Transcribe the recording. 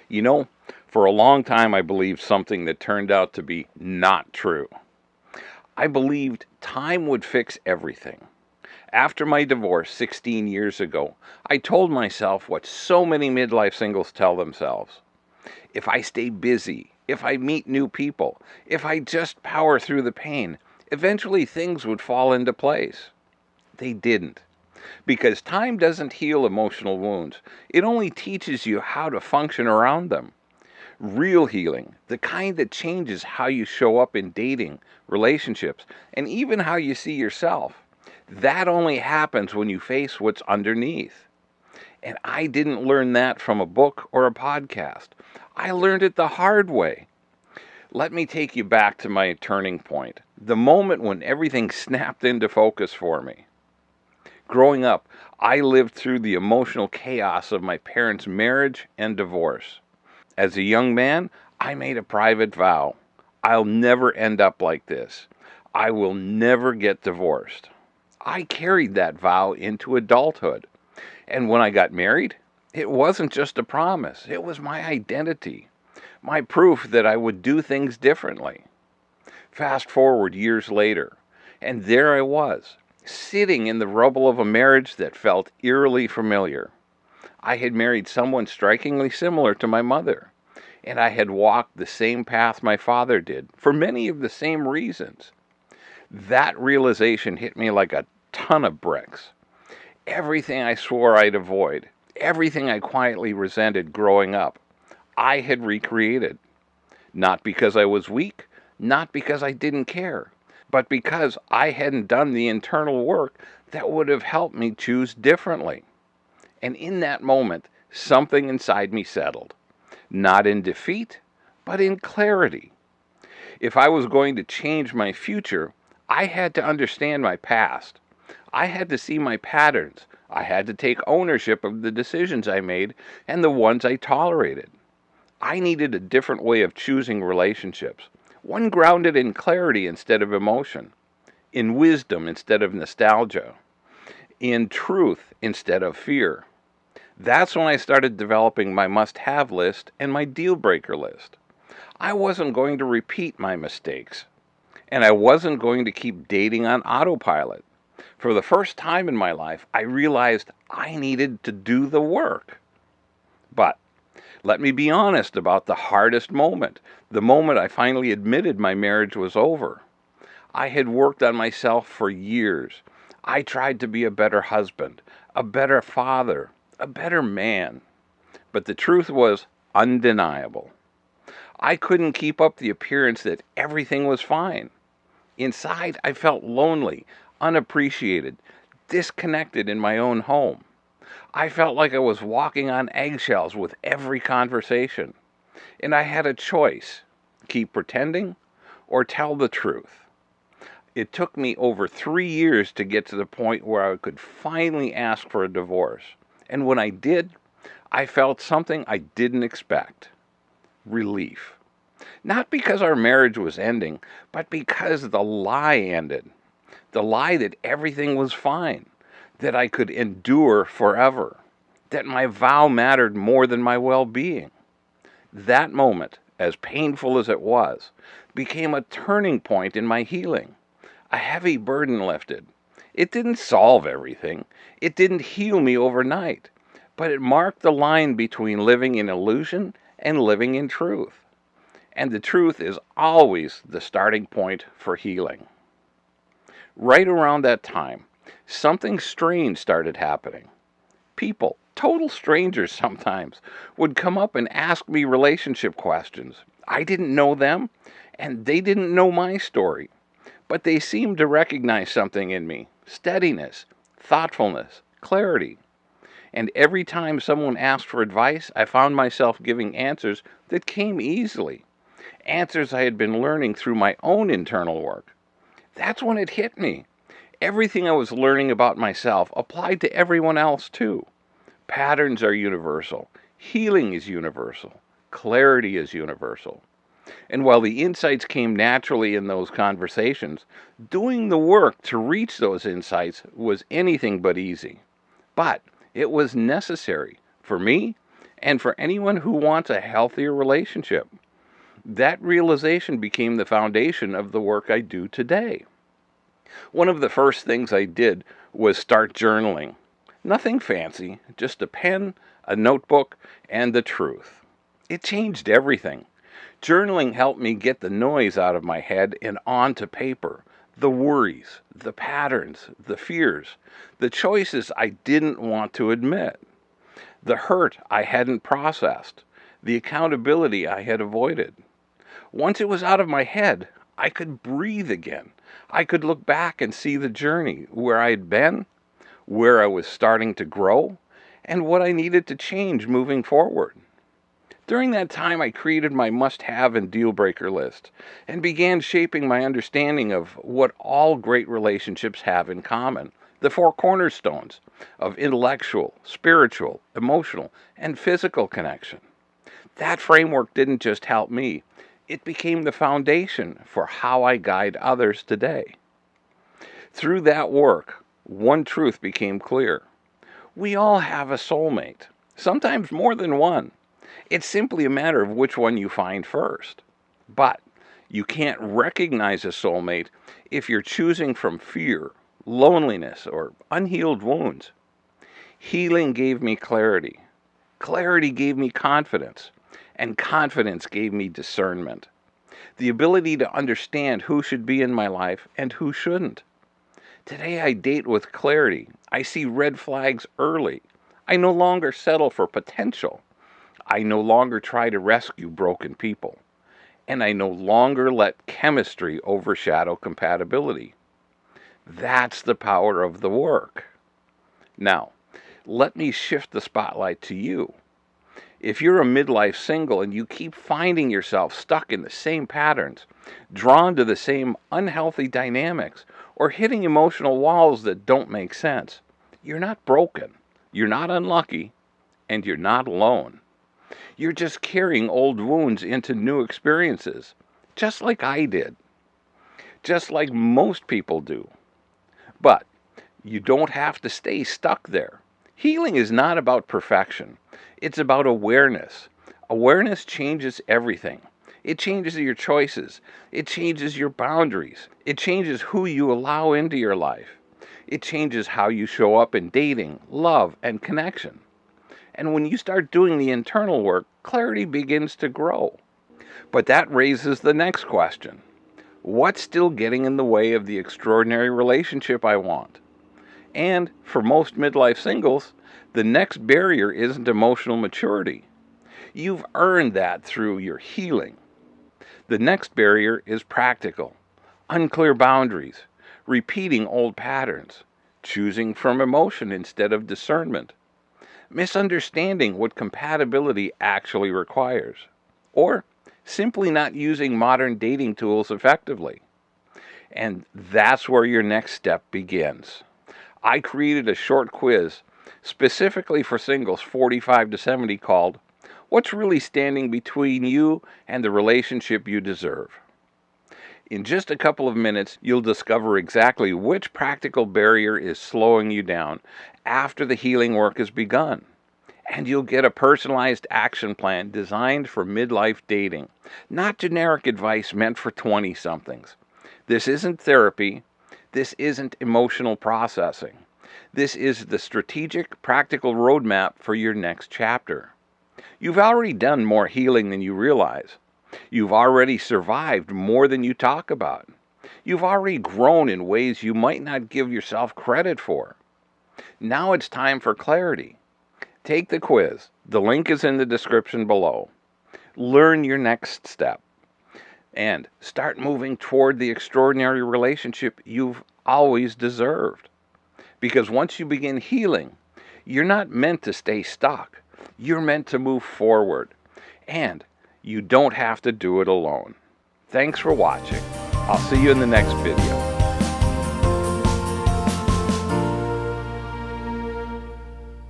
You know, for a long time I believed something that turned out to be not true. I believed time would fix everything. After my divorce 16 years ago, I told myself what so many midlife singles tell themselves. If I stay busy, if I meet new people, if I just power through the pain, eventually things would fall into place. They didn't. Because time doesn't heal emotional wounds. It only teaches you how to function around them. Real healing, the kind that changes how you show up in dating, relationships, and even how you see yourself. That only happens when you face what's underneath. And I didn't learn that from a book or a podcast. I learned it the hard way. Let me take you back to my turning point, the moment when everything snapped into focus for me. Growing up, I lived through the emotional chaos of my parents' marriage and divorce. As a young man, I made a private vow. I'll never end up like this. I will never get divorced. I carried that vow into adulthood. And when I got married, it wasn't just a promise. It was my identity, my proof that I would do things differently. Fast forward years later, and there I was, sitting in the rubble of a marriage that felt eerily familiar. I had married someone strikingly similar to my mother, and I had walked the same path my father did, for many of the same reasons. That realization hit me like a ton of bricks. Everything I swore I'd avoid, everything I quietly resented growing up, I had recreated. Not because I was weak, not because I didn't care, but because I hadn't done the internal work that would have helped me choose differently. And in that moment, something inside me settled. Not in defeat, but in clarity. If I was going to change my future, I had to understand my past. I had to see my patterns. I had to take ownership of the decisions I made and the ones I tolerated. I needed a different way of choosing relationships, one grounded in clarity instead of emotion, in wisdom instead of nostalgia, in truth instead of fear. That's when I started developing my must-have list and my deal-breaker list. I wasn't going to repeat my mistakes, and I wasn't going to keep dating on autopilot. For the first time in my life, I realized I needed to do the work. But let me be honest about the hardest moment, the moment I finally admitted my marriage was over. I had worked on myself for years. I tried to be a better husband, a better father, a better man. But the truth was undeniable. I couldn't keep up the appearance that everything was fine. Inside, I felt lonely, unappreciated, disconnected in my own home. I felt like I was walking on eggshells with every conversation. And I had a choice, keep pretending or tell the truth. It took me over 3 years to get to the point where I could finally ask for a divorce. And when I did, I felt something I didn't expect. Relief. Not because our marriage was ending, but because the lie ended. The lie that everything was fine, that I could endure forever, that my vow mattered more than my well-being. That moment, as painful as it was, became a turning point in my healing. A heavy burden lifted. It didn't solve everything. It didn't heal me overnight. But it marked the line between living in illusion and living in truth. And the truth is always the starting point for healing. Right around that time, something strange started happening. People, total strangers sometimes, would come up and ask me relationship questions. I didn't know them, and they didn't know my story. But they seemed to recognize something in me: steadiness, thoughtfulness, clarity. And every time someone asked for advice, I found myself giving answers that came easily. Answers I had been learning through my own internal work. That's when it hit me. Everything I was learning about myself applied to everyone else too. Patterns are universal. Healing is universal. Clarity is universal. And while the insights came naturally in those conversations, doing the work to reach those insights was anything but easy. But it was necessary for me and for anyone who wants a healthier relationship. That realization became the foundation of the work I do today. One of the first things I did was start journaling. Nothing fancy, just a pen, a notebook, and the truth. It changed everything. Journaling helped me get the noise out of my head and onto paper. The worries, the patterns, the fears, the choices I didn't want to admit, the hurt I hadn't processed, the accountability I had avoided. Once it was out of my head, I could breathe again. I could look back and see the journey, where I had been, where I was starting to grow, and what I needed to change moving forward. During that time, I created my must-have and deal-breaker list and began shaping my understanding of what all great relationships have in common, the four cornerstones of intellectual, spiritual, emotional, and physical connection. That framework didn't just help me, it became the foundation for how I guide others today. Through that work, one truth became clear. We all have a soulmate, sometimes more than one. It's simply a matter of which one you find first. But you can't recognize a soulmate if you're choosing from fear, loneliness, or unhealed wounds. Healing gave me clarity. Clarity gave me confidence. And confidence gave me discernment. The ability to understand who should be in my life and who shouldn't. Today I date with clarity. I see red flags early. I no longer settle for potential. I no longer try to rescue broken people. And I no longer let chemistry overshadow compatibility. That's the power of the work. Now, let me shift the spotlight to you. If you're a midlife single and you keep finding yourself stuck in the same patterns, drawn to the same unhealthy dynamics, or hitting emotional walls that don't make sense, you're not broken, you're not unlucky, and you're not alone. You're just carrying old wounds into new experiences, just like I did, just like most people do. But you don't have to stay stuck there. Healing is not about perfection. It's about awareness. Awareness changes everything. It changes your choices. It changes your boundaries. It changes who you allow into your life. It changes how you show up in dating, love, and connection. And when you start doing the internal work, clarity begins to grow. But that raises the next question. What's still getting in the way of the extraordinary relationship I want? And for most midlife singles, the next barrier isn't emotional maturity. You've earned that through your healing. The next barrier is practical. Unclear boundaries, repeating old patterns, choosing from emotion instead of discernment, misunderstanding what compatibility actually requires, or simply not using modern dating tools effectively. And that's where your next step begins. I created a short quiz specifically for singles 45 to 70 called, What's Really Standing Between You and the Relationship You Deserve? In just a couple of minutes, you'll discover exactly which practical barrier is slowing you down after the healing work has begun. And you'll get a personalized action plan designed for midlife dating, not generic advice meant for 20-somethings. This isn't therapy. This isn't emotional processing. This is the strategic, practical roadmap for your next chapter. You've already done more healing than you realize. You've already survived more than you talk about. You've already grown in ways you might not give yourself credit for. Now it's time for clarity. Take the quiz. The link is in the description below. Learn your next step. And start moving toward the extraordinary relationship you've always deserved. Because once you begin healing, you're not meant to stay stuck. You're meant to move forward. And you don't have to do it alone. Thanks for watching. I'll see you in the next video.